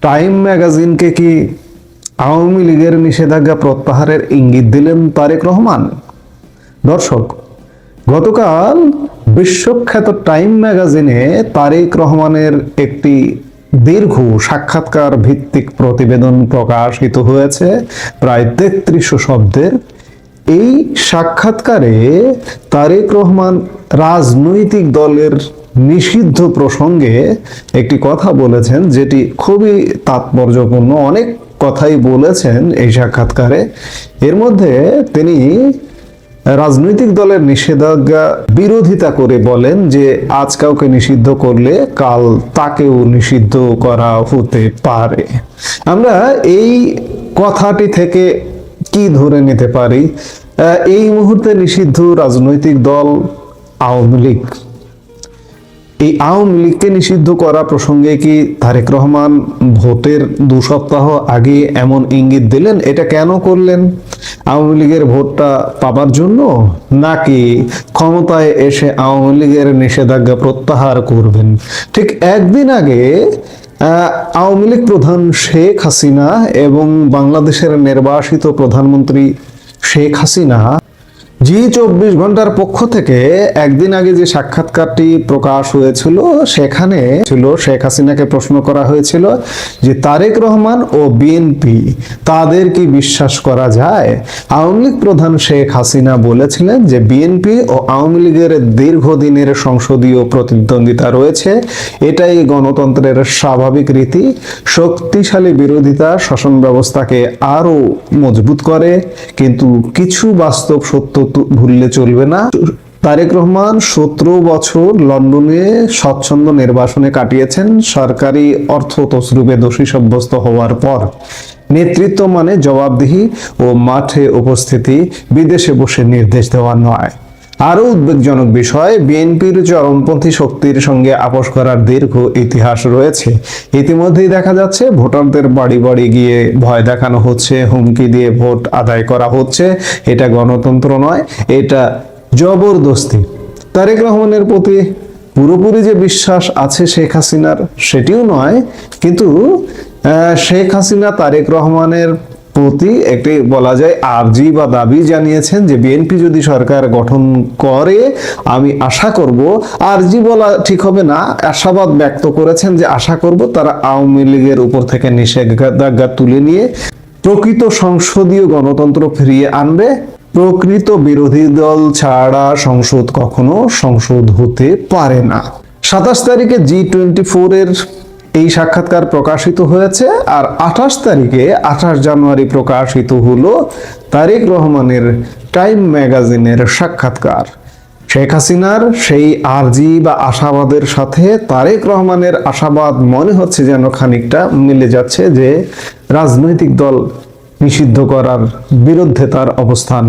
Time ম্যাগাজিনকে কি আওয়ামী লীগের নিষেধাজ্ঞা প্রত্যাহারের ইঙ্গিত দিলেন তারেক রহমান? দর্শক, গতকাল বিশ্বখ্যাত টাইম ম্যাগাজিনে তারেক রহমানের একটি দীর্ঘ সাক্ষাৎকার ভিত্তিক প্রতিবেদন প্রকাশিত হয়েছে, প্রায় 3300 শব্দের। এই সাক্ষাৎকারে তারেক রহমান রাজনৈতিক দলের নিষিদ্ধ প্রসঙ্গে একটি কথা বলেছেন, যেটি খুবই তাৎপর্যপূর্ণ। অনেক কথাই বলেছেন এই সাক্ষাৎকারে। এর মধ্যে তিনি রাজনৈতিক দলের নিষেধাজ্ঞা বিরোধিতা করে বলেন যে আজ কাউকে নিষিদ্ধ করলে কাল তাকেও নিষিদ্ধ করা হতে পারে। আমরা এই কথাটি থেকে কি ধরে নিতে পারি? এই মুহূর্তে নিষিদ্ধ রাজনৈতিক দল আওয়ামী লীগ। এই আওয়ামী লীগকে নিষিদ্ধ করা প্রসঙ্গে কি তারেক রহমান ভোটের 2 সপ্তাহ আগে এমন ইঙ্গিত দিলেন? এটা কেন করলেন? আওয়ামী লীগের ভোটটা পাবার জন্য, নাকি ক্ষমতায় এসে আওয়ামী লীগের নিষেধাজ্ঞা প্রত্যাহার করবেন? ঠিক একদিন আগে আওয়ামী লীগ প্রধান শেখ হাসিনা এবং বাংলাদেশের নির্বাসিত প্রধানমন্ত্রী শেখ হাসিনা জি24 ঘন্টার পক্ষ থেকে একদিন আগে যে সাক্ষাৎকারটি প্রকাশ হয়েছিল, সেখানে ছিল শেখ হাসিনাকে প্রশ্ন করা হয়েছিল যে তারেক রহমান ও বিএনপি তাদের কি বিশ্বাস করা যায়? আওয়ামী লীগ প্রধান শেখ হাসিনা বলেছিলেন যে বিএনপি ও আওয়ামী লীগের দীর্ঘদিনের সংসদীয় প্রতিদ্বন্দ্বিতা রয়েছে, এটাই গণতন্ত্রের স্বাভাবিক রীতি। শক্তিশালী বিরোধিতা শাসন ব্যবস্থাকে আরো মজবুত করে, কিন্তু কিছু বাস্তব সত্য ভুললে চলবে না। তারেক রহমান 17 বছর লন্ডনে স্বচ্ছন্দ নির্বাসনে কাটিয়েছেন সরকারি অর্থ তছরুপে দোষী সাব্যস্ত হওয়ার পর। নেতৃত্ব মানে জবাবদিহি ও মাঠে উপস্থিতি, বিদেশে বসে নির্দেশ দেওয়া নয়। আরো উদ্বেগজনক বিষয়, বিএনপির চরমপন্থী শক্তির সঙ্গে আপোষ করার দীর্ঘ ইতিহাস রয়েছে। ইতিমধ্যেই দেখা যাচ্ছে ভোটারদের বাড়ি বাড়ি গিয়ে ভয় দেখানো হচ্ছে, হুমকি দিয়ে ভোট আদায় করা হচ্ছে। এটা গণতন্ত্র নয়, এটা জবরদস্তি। তারেক রহমানের প্রতি পুরোপুরি যে বিশ্বাস আছে শেখ হাসিনার, সেটিও নয়, কিন্তু শেখ হাসিনা তারেক রহমানের প্রতি একটি বলা যায় আর্জি বা দাবি জানিয়েছেন যে বিএনপি যদি সরকার গঠন করে আমি আশা করব, আর্জি বলা ঠিক হবে না, আশাবাদ ব্যক্ত করেছেন যে আশা করব তারা আওয়ামী লীগের উপর থেকে নিষেধাজ্ঞা তুলে নিয়ে প্রকৃত সংসদীয় গণতন্ত্র ফিরিয়ে আনবে। প্রকৃত বিরোধী দল ছাড়া সংসদ কখনো সংসদ হতে পারে না। 27 তারিখে জি24 এর এই সাক্ষাৎকার প্রকাশিত হয়েছে, আর 28 তারিখে 28 জানুয়ারি প্রকাশিত হলো তারেক রহমানের টাইম ম্যাগাজিনের সাক্ষাৎকার। শেখ হাসিনার সেই আরজি বা আশাবাদের সাথে তারেক রহমানের আশাবাদ মনে হচ্ছে যেন খানিকটা মিলে যাচ্ছে, যে রাজনৈতিক দল নিষিদ্ধ করার বিরুদ্ধে তার অবস্থান।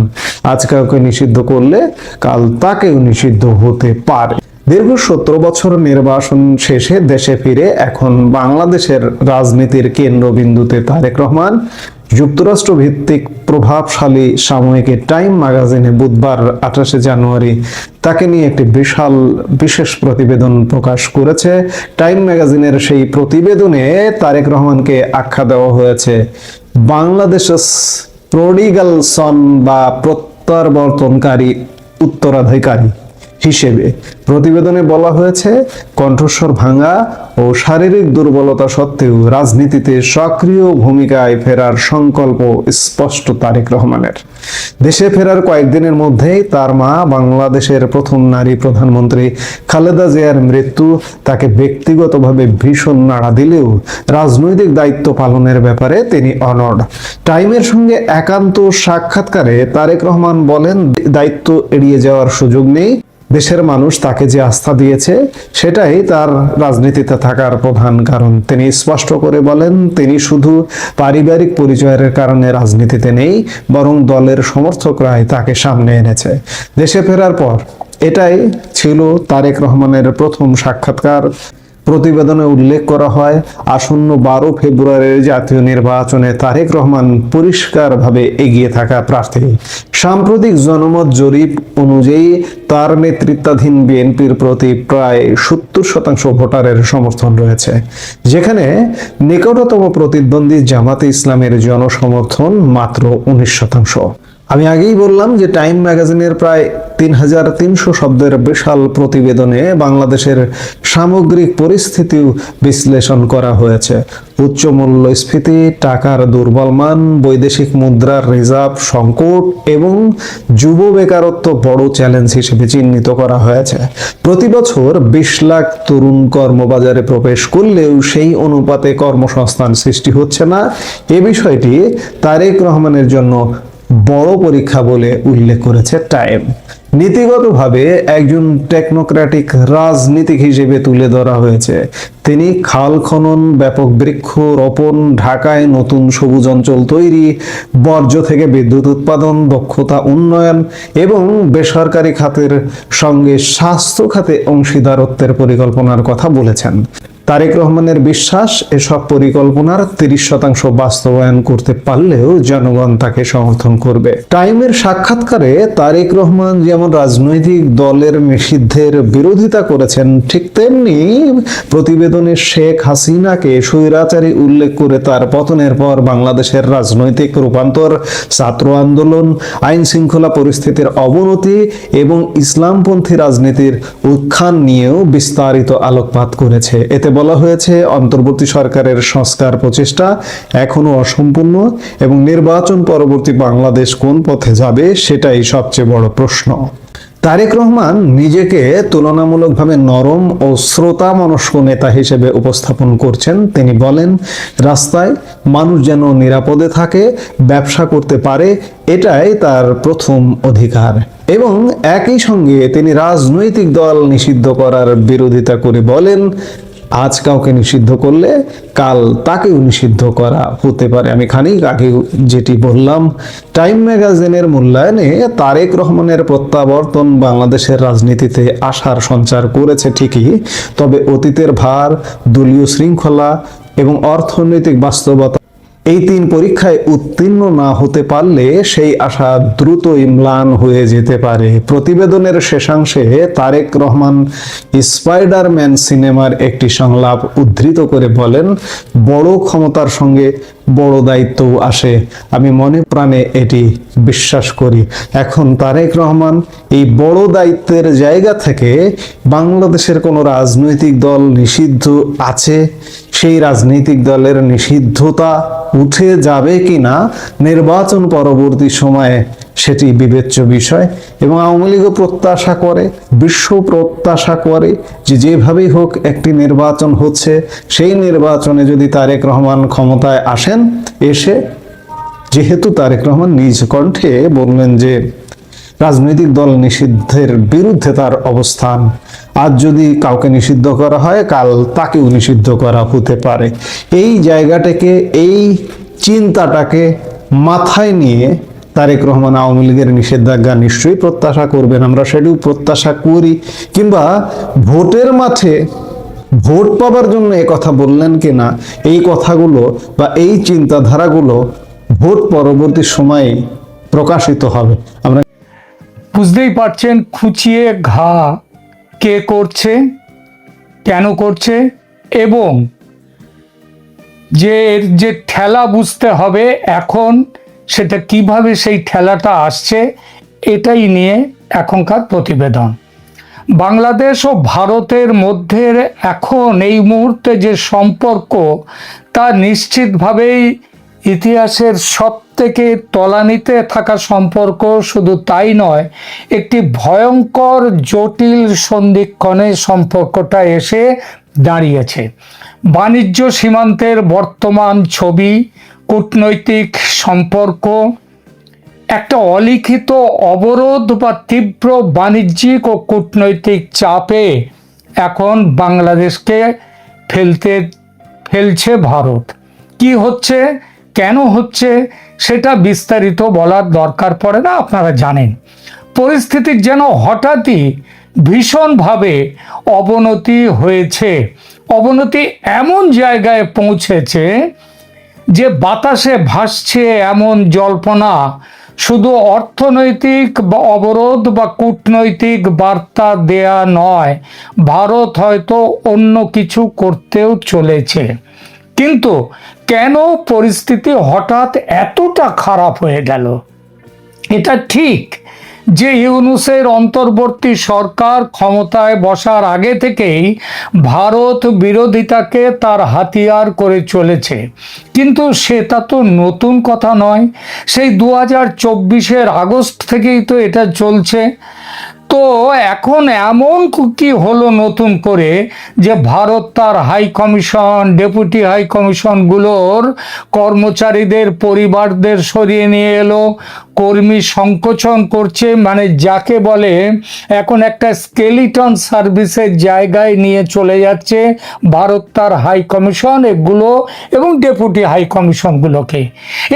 আজ কাউকে নিষিদ্ধ করলে কাল তাকেও নিষিদ্ধ হতে পারে। দীর্ঘ 17 বছর নির্বাসন শেষে দেশে ফিরে এখন বাংলাদেশের রাজনীতির কেন্দ্রবিন্দুতে তারেক রহমান। যুক্তরাষ্ট্র ভিত্তিক প্রভাবশালী সাময়িকী টাইম ম্যাগাজিনে বুধবার 28 জানুয়ারি তাকে নিয়ে একটি বিশেষ প্রতিবেদন প্রকাশ করেছে। টাইম ম্যাগাজিনের সেই প্রতিবেদনে তারেক রহমানকে আখ্যা দেওয়া হয়েছে বাংলাদেশের প্রডিগাল সন বা প্রত্যাবর্তনকারী উত্তরাধিকারী হিসেবে। প্রতিবেদনে বলা হয়েছে, কণ্ঠস্বর ভাঙা ও শারীরিক দুর্বলতা সত্ত্বেও রাজনীতিতে সক্রিয় ভূমিকায় ফেরার সংকল্প স্পষ্ট তারেক রহমানের। দেশে ফেরার কয়েকদিনের মধ্যেই তার মা বাংলাদেশের প্রথম নারী প্রধানমন্ত্রী খালেদা জিয়ার মৃত্যু তাকে ব্যক্তিগতভাবে ভীষণ নাড়া দিলেও রাজনৈতিক দায়িত্ব পালনের ব্যাপারে তিনি অনড়। টাইমের সঙ্গে একান্ত সাক্ষাৎকারে তারেক রহমান বলেন, দায়িত্ব এড়িয়ে যাওয়ার সুযোগ নেই। দেশের মানুষ তাকে যে আস্থা দিয়েছে সেটাই তার রাজনীতিতে থাকার প্রধান কারণ। তিনি স্পষ্ট করে বলেন, তিনি শুধু পারিবারিক পরিচয়ের কারণে রাজনীতিতে নেই, বরং দলের সমর্থকরাই তাকে সামনে এনেছে। দেশে ফেরার পর এটাই ছিল তারেক রহমানের প্রথম সাক্ষাৎকার। প্রতিবেদনে উল্লেখ করা হয়, আসন্ন 12 ফেব্রুয়ারির জাতীয় নির্বাচনে তারেক রহমান পরিষ্কারভাবে এগিয়ে থাকা প্রার্থী। সাম্প্রতিক জনমত জরিপ অনুযায়ী তার নেতৃত্বাধীন বিএনপির প্রতি প্রায় 70% ভোটারের সমর্থন রয়েছে, যেখানে নিকটতম প্রতিদ্বন্দ্বী জামাতে ইসলামের জনসমর্থন মাত্র 19%। আমি আগেই বললাম যে টাইম ম্যাগাজিনের প্রায় 3300 শব্দের বিশাল প্রতিবেদনে বাংলাদেশের সামগ্রিক পরিস্থিতিও বিশ্লেষণ করা হয়েছে। উচ্চ মূল্যস্ফীতি, টাকার দুর্বল মান, বৈদেশিক মুদ্রার রিজার্ভ সংকট এবং যুব বেকারত্ব বড় চ্যালেঞ্জ হিসেবে চিহ্নিত করা হয়েছে। প্রতি বছর 20 লাখ তরুণ কর্মবাজারে প্রবেশ করলেও সেই অনুপাতে কর্মসংস্থান সৃষ্টি হচ্ছে না। এ বিষয়টি তারেক রহমানের জন্য বড় পরীক্ষা বলে উল্লেখ করেছে টাইম। নীতিগতভাবে একজন টেকনোক্র্যাটিক রাজনীতিক হিসেবে তুলে ধরা হয়েছে। তিনি খাল খনন, ব্যাপক বৃক্ষ রোপণ, ঢাকায় নতুন সবুজ অঞ্চল তৈরি, বর্জ্য থেকে বিদ্যুৎ উৎপাদন, দক্ষতা উন্নয়ন এবং বেসরকারি খাতের সঙ্গে স্বাস্থ্য খাতে অংশীদারত্বের পরিকল্পনার কথা বলেছেন। তারেক রহমানের বিশ্বাস, এসব পরিকল্পনার 30% বাস্তবায়ন করতে পারলেও জনগণ তাকে সমর্থন করবে। টাইমের সাক্ষাৎকারে তারেক রহমান যেমন রাজনৈতিক দলের নিষিদ্ধের বিরোধিতা করেছেন, ঠিক তেমনি প্রতিবেদনে শেখ হাসিনাকে স্বৈরাচারী উল্লেখ করে তার পতনের পর বাংলাদেশের রাজনৈতিক রূপান্তর, ছাত্র আন্দোলন, আইন শৃঙ্খলা পরিস্থিতির অবনতি এবং ইসলামপন্থী রাজনীতির উত্থান নিয়েও বিস্তারিত আলোকপাত করেছে। এতে বলা হয়েছে, অন্তর্বর্তী সরকারের সংস্কার প্রচেষ্টা এখনো অসম্পূর্ণ এবং নির্বাচন পরবর্তী বাংলাদেশ কোন পথে যাবে সেটাই সবচেয়ে বড় প্রশ্ন। তারেক রহমান নিজেকে তুলনামূলকভাবে নরম ও শ্রোতা মনস্ক নেতা হিসেবে উপস্থাপন করছেন। তিনি বলেন, রাস্তায় মানুষ যেন নিরাপদে থাকে, ব্যবসা করতে পারে, এটাই তার প্রথম অধিকার। এবং একই সঙ্গে তিনি রাজনৈতিক দল নিষিদ্ধ করার বিরোধিতা করে বলেন, আজ কাউকে নিষিদ্ধ করলে কাল তাকেও নিষিদ্ধ করা হতে পারে। আমি খানিক আগে যেটি বললাম, টাইম ম্যাগাজিনের মূল্যায়নে তারেক রহমানের প্রত্যাবর্তন বাংলাদেশের রাজনীতিতে আশার সঞ্চার করেছে ঠিকই, তবে অতীতের ভার, দলীয় শৃঙ্খলা এবং অর্থনৈতিক বাস্তবতা, এই 3 পরীক্ষায় উত্তীর্ণ না হতে পারলে সেই আশা দ্রুতই ম্লান হয়ে যেতে পারে। প্রতিবেদনের শেষাংশে তারেক রহমান স্পাইডারম্যান সিনেমার একটি সংলাপ উদ্ধৃত করে বলেন, বড় ক্ষমতার সঙ্গে বড় দায়িত্বও আসে। আমি মনে প্রাণে এটি বিশ্বাস করি। এখন তারেক রহমান এই বড় দায়িত্বের জায়গা থেকে বাংলাদেশের কোনো রাজনৈতিক দল নিষিদ্ধ আছে, সেই রাজনৈতিক দলের নিষিদ্ধতা উঠে যাবে কিনা নির্বাচন পরবর্তী সময়ে সেটি বিবেচ্য বিষয়। এবং আওয়ামী লীগও প্রত্যাশা করে, বিশ্ব প্রত্যাশা করে যে যেভাবেই হোক একটি নির্বাচন হচ্ছে, সেই নির্বাচনে যদি তারেক রহমান ক্ষমতায় আসেন, এসে যেহেতু তারেক রহমান নিজ কণ্ঠে বললেন যে রাজনৈতিক দল নিষিদ্ধের বিরুদ্ধে তার অবস্থান, আজ যদি কাউকে নিষিদ্ধ করা হয় কাল তাকেও নিষিদ্ধ করা হতে পারে, এই জায়গাটাকে, এই চিন্তাটাকে মাথায় নিয়ে তারেক রহমান আওয়ামী লীগের নিষেধাজ্ঞা নিশ্চয়ই প্রত্যাশা করবেন। আমরা সেটিও প্রত্যাশা করি। কিংবা ভোটের মাঠে ভোট পাবার জন্য এ কথা বললেন কিনা, এই কথাগুলো বা এই চিন্তাধারাগুলো ভোট পরবর্তী সময়ে প্রকাশিত হবে। আমরা বুঝতেই পারছেন খুঁচিয়ে ঘা কে করছে, কেন করছে, এবং যে ঠেলা বুঝতে হবে এখন, সেটা কিভাবে সেই ঠেলাটা আসছে, এটাই নিয়ে এখনকার প্রতিবেদন। বাংলাদেশ ও ভারতের মধ্যে এখন এই মুহূর্তে যে সম্পর্ক, তা নিশ্চিতভাবেই ইতিহাসের সবথেকে তলানিতে থাকা সম্পর্ক। শুধু তাই নয়, একটি ভয়ঙ্কর জটিল সন্ধিক্ষণে সম্পর্কটা এসে দাঁড়িয়েছে। বাণিজ্য সীমান্তের বর্তমান ছবি, কূটনৈতিক সম্পর্ক, একটা অলিখিত অবরোধ বা তীব্র বাণিজ্যিক ও কূটনৈতিক চাপে এখন বাংলাদেশকে ফেলছে ভারত। কি হচ্ছে, কেন হচ্ছে, সেটা বিস্তারিত বলার দরকার পড়ে না, আপনারা জানেন। পরিস্থিতির যেন হঠাৎই ভীষণভাবে অবনতি হয়েছে। অবনতি এমন জায়গায় পৌঁছেছে যে বাতাসে ভাসছে এমন জল্পনা শুধু অর্থনৈতিক বা অবরোধ বা কূটনৈতিক বার্তা দেয়া নয়, ভারত হয়তো অন্য কিছু করতেও চলেছে। কিন্তু কেন পরিস্থিতি হঠাৎ এতটা খারাপ হয়ে গেল? এটা ঠিক যে ইউনূসের অন্তর্বর্তী সরকার ক্ষমতায় বসার আগে থেকেই ভারত বিরোধিতাকে তার হাতিয়ার করে চলেছে, কিন্তু সেটা তো নতুন কথা নয়। সেই 2024-এর আগস্ট থেকেই তো এটা চলছে। তো এখন এমন কি হলো নতুন করে যে ভারত তার হাই কমিশন, ডেপুটি হাই কমিশনগুলোর কর্মচারীদের পরিবারদের সরিয়ে নিয়ে এলো, কর্মী সংকোচন করছে, মানে যাকে বলে এখন একটা স্কেলিটন সার্ভিসের জায়গায় নিয়ে চলে যাচ্ছে ভারত তার হাই কমিশন এগুলো এবং ডেপুটি হাই কমিশনগুলোকে।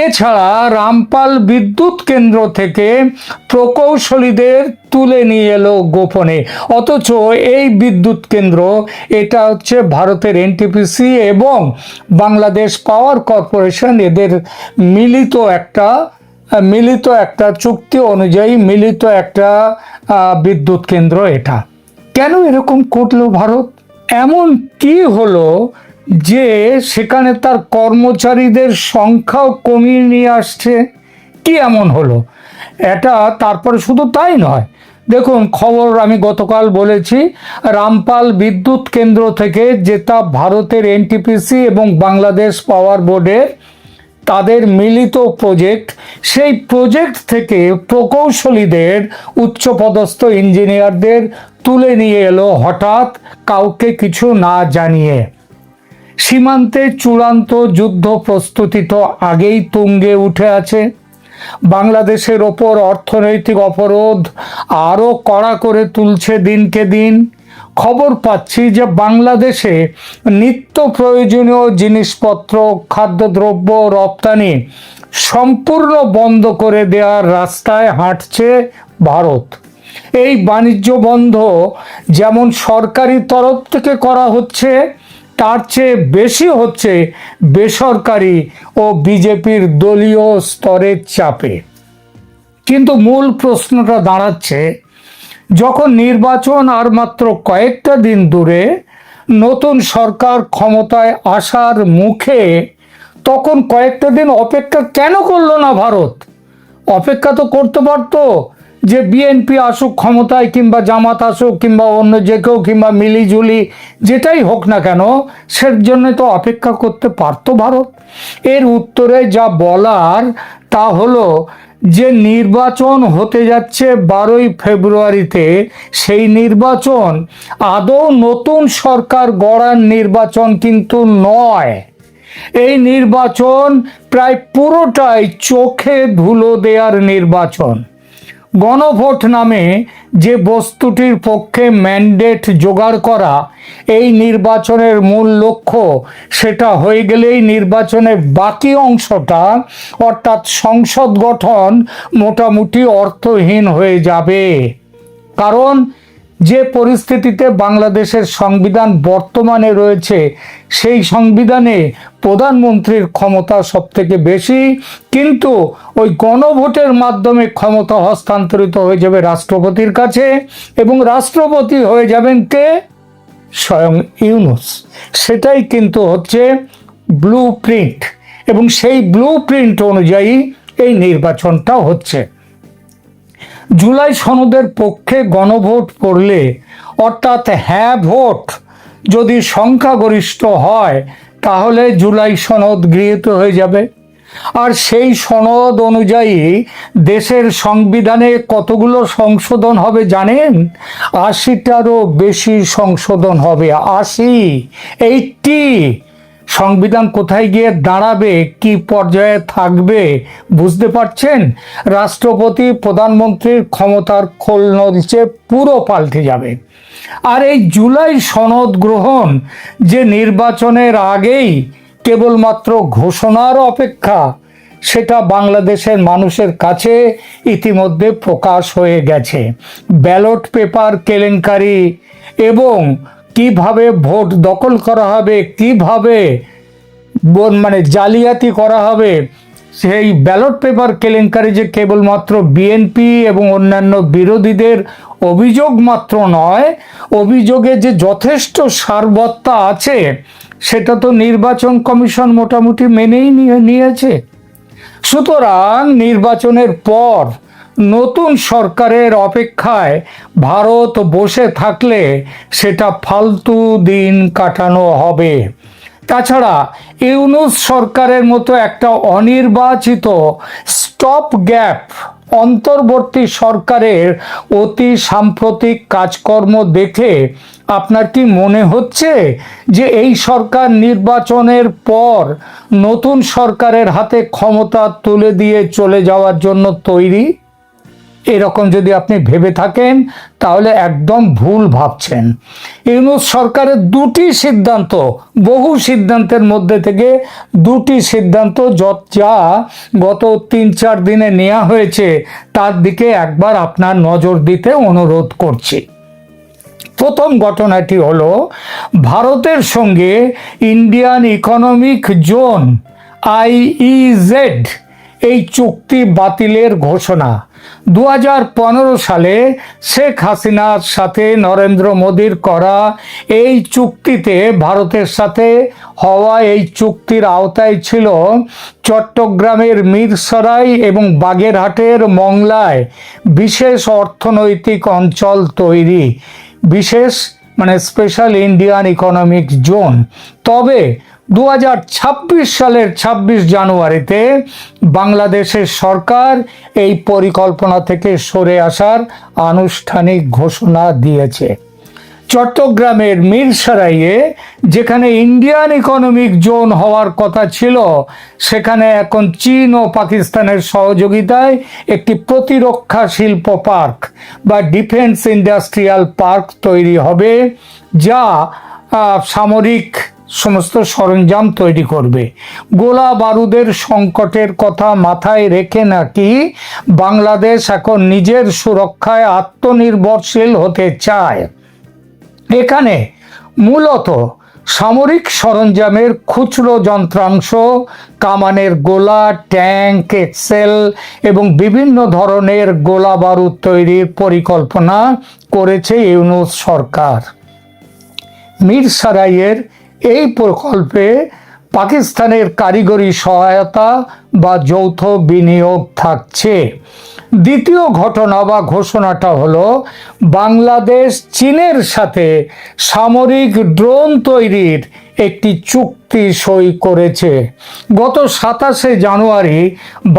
এছাড়া রামপাল বিদ্যুৎ কেন্দ্র থেকে প্রকৌশলীদের তুলে নিয়ে এলো গোপনে, অথচ এই বিদ্যুৎ কেন্দ্র এটা হচ্ছে ভারতের এনটিপিসি এবং বাংলাদেশ পাওয়ার কর্পোরেশন এদের মিলিত একটা চুক্তি অনুযায়ী মিলিত একটা বিদ্যুৎ কেন্দ্র। এটা কেন এরকম করলো ভারত? এমন কি হলো যে সেখানে তার কর্মচারীদের সংখ্যাও কমিয়ে নিয়ে আসছে? কি এমন হলো এটা? তারপরে শুধু তাই নয়, দেখুন খবর আমি গতকাল বলেছি, রামপাল বিদ্যুৎ কেন্দ্র থেকে যেটা ভারতের এনটিপিসি এবং বাংলাদেশ পাওয়ার বোর্ডের তাদের মিলিত প্রজেক্ট, সেই প্রজেক্ট থেকে প্রকৌশলীদের উচ্চপদস্থ ইঞ্জিনিয়ারদের তুলে নিয়ে এলো হঠাৎ, কাউকে কিছু না জানিয়ে। সীমান্তে চূড়ান্ত যুদ্ধ প্রস্তুতি তো আগেই তুঙ্গে উঠে আছে। বাংলাদেশের ওপর অর্থনৈতিক অবরোধ আরও কড়া করে তুলছে দিনকে দিন। খবর পাচ্ছি যে বাংলাদেশে নিত্য প্রয়োজনীয় জিনিসপত্র, খাদ্যদ্রব্য রপ্তানি সম্পূর্ণ বন্ধ করে দেওয়ার রাস্তায় হাঁটছে ভারত। এই বাণিজ্য বন্ধ যেমন সরকারি তরফ থেকে করা হচ্ছে, তার চেয়ে বেশি হচ্ছে বেসরকারি ও বিজেপির দলীয় স্তরের চাপে। কিন্তু মূল প্রশ্নটা দাঁড়াচ্ছে, যখন নির্বাচন আর মাত্র কয়েকটা দিন দূরে, নতুন সরকার ক্ষমতায় আসার মুখে, তখন কয়েকটা দিন অপেক্ষা কেন করলো না ভারত? অপেক্ষা তো করতে পারতো যে বিএনপি আসুক ক্ষমতায়, কিংবা জামাত আসুক, কিংবা অন্য যে কেউ, কিংবা মিলিজুলি যেটাই হোক না কেন, সের জন্য তো অপেক্ষা করতে পারতো ভারত। এর উত্তরে যা বলার তা হলো যে নির্বাচন হতে যাচ্ছে 12ই ফেব্রুয়ারিতে, সেই নির্বাচন আদৌ নতুন সরকার গড়ার নির্বাচন কিন্তু নয়। এই নির্বাচন প্রায় পুরোটাই চোখে ধুলো দেওয়ার নির্বাচন। গণভোট নামে যে বস্তুটির পক্ষে ম্যান্ডেট জোগাড় করা এই নির্বাচনের মূল লক্ষ্য, সেটা হয়ে গেলেই নির্বাচনের বাকি অংশটা অর্থাৎ সংসদ গঠন মোটামুটি অর্থহীন হয়ে যাবে। কারণ যে পরিস্থিতিতে বাংলাদেশের সংবিধান বর্তমানে রয়েছে, সেই সংবিধানে প্রধানমন্ত্রীর ক্ষমতা সবথেকে বেশি, কিন্তু ওই গণভোটের মাধ্যমে ক্ষমতা হস্তান্তরিত হয়ে যাবে রাষ্ট্রপতির কাছে, এবং রাষ্ট্রপতি হয়ে যাবেন কে? স্বয়ং ইউনূস। সেটাই কিন্তু হচ্ছে ব্লু প্রিন্ট, এবং সেই ব্লু প্রিন্ট অনুযায়ী এই নির্বাচনটা হচ্ছে। জুলাই সনদের পক্ষে গণভোট করলে, অর্থাৎ হ্যাঁ ভোট যদি সংখ্যাগরিষ্ঠ হয়, তাহলে জুলাই সনদ গৃহীত হয়ে যাবে। আর সেই সনদ অনুযায়ী দেশের সংবিধানে কতগুলো সংশোধন হবে জানেন? 80টারও বেশি সংশোধন হবে। 80 সংবিধান কোথায় গিয়ে দাঁড়াবে, কি পর্যায়ে থাকবে বুঝতে পারছেন? রাষ্ট্রপতি প্রধানমন্ত্রীর ক্ষমতার খোলনলচে পুরো পাল্টে যাবে। আর এই জুলাই সনদ গ্রহণ যে নির্বাচনের আগেই কেবলমাত্র ঘোষণার অপেক্ষা, সেটা বাংলাদেশের মানুষের কাছে ইতিমধ্যে প্রকাশ হয়ে গেছে। ব্যালট পেপার কেলেঙ্কারি এবং কিভাবে ভোট দখল করা হবে, কিভাবে মানে জালিয়াতি করা হবে, সেই ব্যালট পেপার কেলেঙ্কারি যে কেবলমাত্র বিএনপি এবং অন্যান্য বিরোধীদের অভিযোগ মাত্র নয়, অভিযোগে যে যথেষ্ট সারবত্তা আছে সেটা তো নির্বাচন কমিশন মোটামুটি মেনেই নিয়েছে। সুতরাং নির্বাচনের পর নতুন সরকারের অপেক্ষায় ভারত বসে থাকলে সেটা ফালতু দিন কাটানো হবে। তাছাড়া ইউনূস সরকারের মতো একটা অনির্বাচিত স্টপ গ্যাপ অন্তর্বর্তী সরকারের অতি সাম্প্রতিক কাজকর্ম দেখে আপনার কি মনে হচ্ছে যে এই সরকার নির্বাচনের পর নতুন সরকারের হাতে ক্ষমতা তুলে দিয়ে চলে যাওয়ার জন্য তৈরি? এরকম যদি আপনি ভেবে থাকেন তাহলে একদম ভুল ভাবছেন। ইউনূস সরকারের দুটি সিদ্ধান্ত, বহু সিদ্ধান্তের মধ্যে থেকে দুটি সিদ্ধান্ত যা গত 3-4 দিনে নেওয়া হয়েছে তার দিকে একবার আপনার নজর দিতে অনুরোধ করছি। প্রথম ঘটনাটি হলো ভারতের সঙ্গে ইন্ডিয়ান ইকোনমিক জোন IEZ এই চুক্তি বাতিলের ঘোষণা। 2015 সালে শেখ হাসিনার সাথে নরেন্দ্র মোদীর করা এই চুক্তিতে, ভারতের সাথে হওয়া এই চুক্তির আওতায় ছিল চট্টগ্রামের মিরসরাই এবং বাগেরহাটের মংলায় বিশেষ অর্থনৈতিক অঞ্চল তৈরি, বিশেষ মানে স্পেশাল ইন্ডিয়ান ইকোনমিক জোন। তবে 2026 সালের 26 জানুয়ারিতে বাংলাদেশের সরকার এই পরিকল্পনা থেকে সরে আসার আনুষ্ঠানিক ঘোষণা দিয়েছে। চট্টগ্রামের মিরসরাইয়ে যেখানে ইন্ডিয়ান ইকোনমিক জোন হওয়ার কথা ছিল, সেখানে এখন চীন ও পাকিস্তানের সহযোগিতায় একটি প্রতিরক্ষা শিল্প পার্ক বা ডিফেন্স ইন্ডাস্ট্রিয়াল পার্ক তৈরি হবে, যা সামরিক সমস্ত সরঞ্জাম তৈরি করবে। গোলা বারুদের সংকটের কথা মাথায় রেখে নাকি বাংলাদেশ এখন নিজের সুরক্ষায় আত্মনির্ভরশীল হতে চায়। এখানে মূলত সামরিক সরঞ্জামের খুচরো যন্ত্রাংশ, কামানের গোলা, ট্যাঙ্ক, এক্সেল এবং বিভিন্ন ধরনের গোলা বারুদ তৈরির পরিকল্পনা করেছে ইউনূস সরকার। মিরসরাইয়ের এই প্রকল্পে পাকিস্তানের কারিগরি সহায়তা বা যৌথ বিনিয়োগ থাকছে। দ্বিতীয় ঘটনা বা ঘোষণাটা হলো বাংলাদেশ চীনের সাথে সামরিক ড্রোন তৈরির একটি চুক্তি সই করেছে। গত 27 জানুয়ারি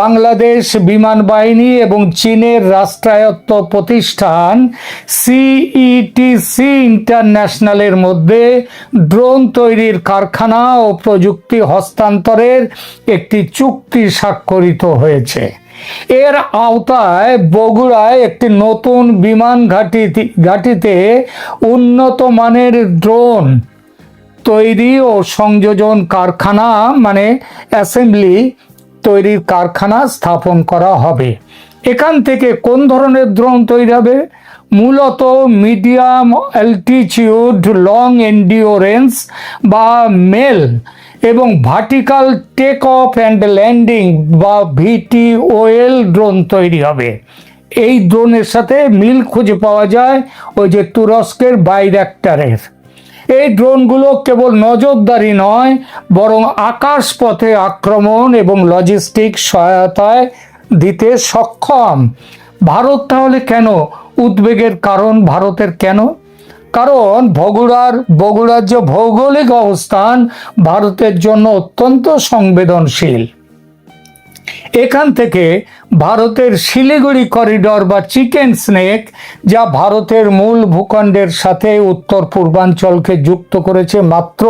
বাংলাদেশ বিমান বাহিনী এবং চীনের রাষ্ট্রায়ত্ত প্রতিষ্ঠান CETC ইন্টারন্যাশনালের মধ্যে ড্রোন তৈরির কারখানা ও প্রযুক্তি হস্তান্তরের একটি চুক্তি স্বাক্ষরিত হয়েছে। এর আওতায় বগুড়ায় একটি নতুন বিমান ঘাঁটিতে উন্নত মানের ড্রোন তৈরি ও সংযোজন কারখানা মানে অ্যাসেম্বলি তৈরির কারখানা স্থাপন করা হবে। এখান থেকে কোন ধরনের ড্রোন তৈরি হবে? মূলত মিডিয়াম অ্যালটিটিউড লং এন্ডিওরেন্স বা মেল এবং vertical take off and landing বা VTOL ড্রোন তৈরি হবে। এই ড্রোনের সাথে মিল খুঁজে পাওয়া যায় ওই যে তুরস্কের বাইরাক্টারের। এই ড্রোনগুলো কেবল নজরদারি নয়, বরং আকাশপথে আক্রমণ এবং লজিস্টিক সহায়তায় দিতে সক্ষম। ভারত তাহলে কেন উদ্বেগের কারণ? ভারতের কেন? কারণ বগুড়ার যে ভৌগোলিক অবস্থান ভারতের জন্য অত্যন্ত সংবেদনশীল। এখান থেকে ভারতের শিলিগুড়ি করিডর বা চিকেন স্নেক, যা ভারতের মূল ভূখণ্ডের সাথে উত্তর পূর্বাঞ্চলকে যুক্ত করেছে মাত্র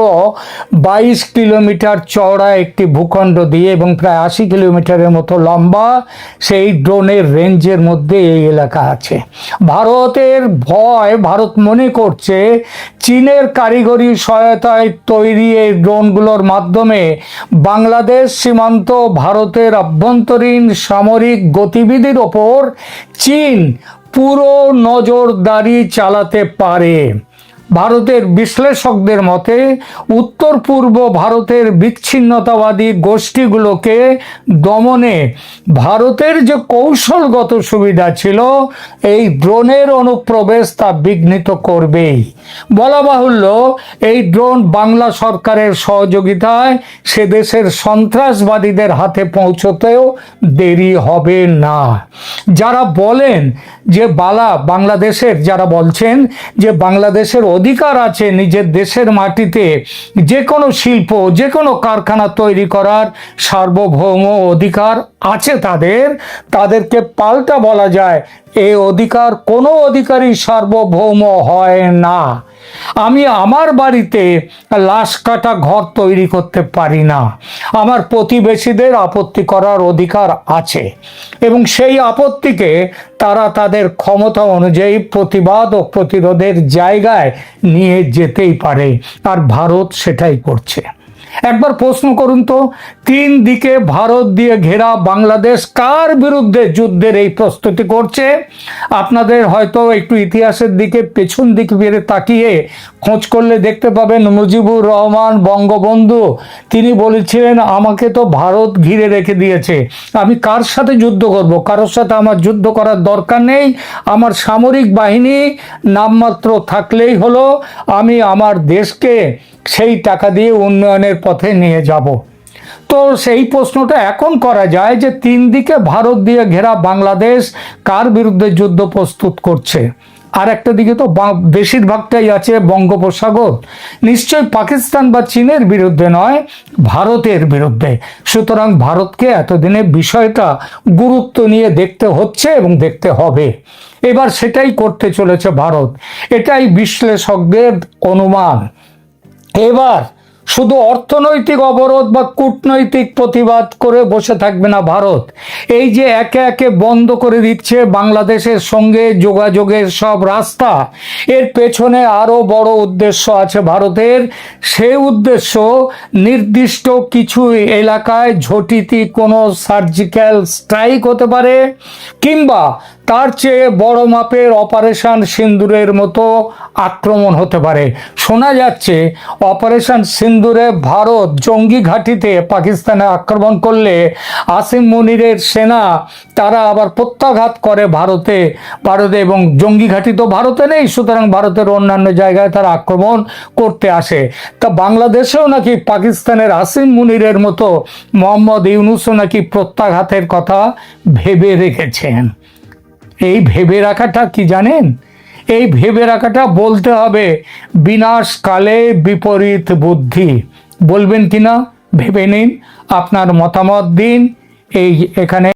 22 কিলোমিটার চওড়া একটি ভূখণ্ড দিয়ে এবং প্রায় 80 কিলোমিটারের মতো লম্বা, সেই ড্রোনের রেঞ্জের মধ্যে এই এলাকা আছে। ভারত মনে করছে চীনের কারিগরি সহায়তায় তৈরি এই ড্রোনগুলোর মাধ্যমে বাংলাদেশ সীমান্ত ভারতের অভ্যন্তরীণ সামরিক গতিবিধির ওপর চীন পুরো নজরদারি চালাতে পারে। ভারতের বিশ্লেষকদের মতে উত্তর পূর্ব ভারতের বিচ্ছিন্নতাবাদী গোষ্ঠীগুলোকে দমনে ভারতের যে কৌশলগত সুবিধা ছিল, এই ড্রোনের অনুপ্রবেশ তা বিঘ্নিত করবেই। বলা বাহুল্য, এই ড্রোন বাংলা সরকারের সহযোগিতায় সে দেশের সন্ত্রাসবাদীদের হাতে পৌঁছতেও দেরি হবে না। যারা বলেন যে বাংলাদেশের যারা বলছেন যে বাংলাদেশের অধিকার আছে নিজের দেশের মাটিতে যে কোনো শিল্প, যে কোনো কারখানা তৈরি করার সার্বভৌম অধিকার আছে তাদেরকে পাল্টা বলা যায়, এই অধিকার কোনো অধিকারই সার্বভৌম হয় না। আমি আমার বাড়িতে লাশ কাটা ঘর তৈরি করতে পারি না, আমার প্রতিবেশীদের আপত্তি করার অধিকার আছে এবং সেই আপত্তিকে তারা তাদের ক্ষমতা অনুযায়ী প্রতিবাদ ও প্রতিরোধের জায়গায় নিয়ে যেতেই পারে, আর ভারত সেটাই করছে। একবার প্রশ্ন করুন তো, তিন দিকে ভারত দিয়ে ঘেরা বাংলাদেশ কার বিরুদ্ধে যুদ্ধের এই প্রস্তুতি করছে? আপনাদের হয়তো একটু ইতিহাসের দিকে পেছন দিকে ফিরে তাকিয়ে খোঁজ করলে দেখতে পাবেন মুজিবুর রহমান বঙ্গবন্ধু তিনি বলেছিলেন, আমাকে তো ভারত ঘিরে রেখে দিয়েছে, আমি কার সাথে যুদ্ধ করব? কারোর সাথে আমার যুদ্ধ করার দরকার নেই, আমার সামরিক বাহিনী নামমাত্র থাকলেই হলো, আমি আমার দেশকে সেই টাকা দিয়ে উন্নয়নের পথে নিয়ে যাব। তো সেই প্রশ্নটা এখন করা যায় যে তিন দিকে ভারত দিয়ে ঘেরা বাংলাদেশ কার বিরুদ্ধে যুদ্ধ প্রস্তুত করছে? আর একটা দিকে তো বেশিরভাগটাই আছে বঙ্গোপসাগর, নিশ্চয়ই পাকিস্তান বা চীনের বিরুদ্ধে নয়, ভারতের বিরুদ্ধে। সুতরাং ভারতকে এতদিনে বিষয়টা গুরুত্ব নিয়ে দেখতে হচ্ছে এবং দেখতে হবে। এবার সেটাই করতে চলেছে ভারত, এটাই বিশ্লেষকদের অনুমান। এবার শুধু অর্থনৈতিক অবরোধ বা কূটনৈতিক প্রতিবাদ করে বসে থাকবে না ভারত। এই যে একে একে বন্ধ করে দিচ্ছে বাংলাদেশের সঙ্গে যোগাযোগের সব রাস্তা, এর পেছনে আরো বড় উদ্দেশ্য আছে ভারতের। সেই উদ্দেশ্য নির্দিষ্ট কিছু এলাকায় ঝটিতি কোনো সার্জিক্যাল স্ট্রাইক হতে পারে, কিংবা তার চেয়ে বড় মাপের অপারেশন সিন্দুরের মতো আক্রমণ হতে পারে। শোনা যাচ্ছে অপারেশন সিন্দুরে ভারত জঙ্গি ঘাঁটিতে পাকিস্তানে আক্রমণ করলে আসিম মুনিরের সেনা তারা আবার প্রত্যাঘাত করে ভারতে এবং জঙ্গি ঘাঁটি তো ভারতে নেই, সুতরাং ভারতের অন্যান্য জায়গায় তারা আক্রমণ করতে আসে। তা বাংলাদেশেও নাকি পাকিস্তানের আসিম মুনিরের মতো মোহাম্মদ ইউনূসও নাকি প্রত্যাঘাতের কথা ভেবে রেখেছেন। এই ভেবে রাখাটা কি জানেন? এই ভেবে রাখাটা বলতে হবে বিনাশকালে বিপরীত বুদ্ধি। বলবেন কিনা ভেবে নিন, আপনার মতামত দিন। এখানে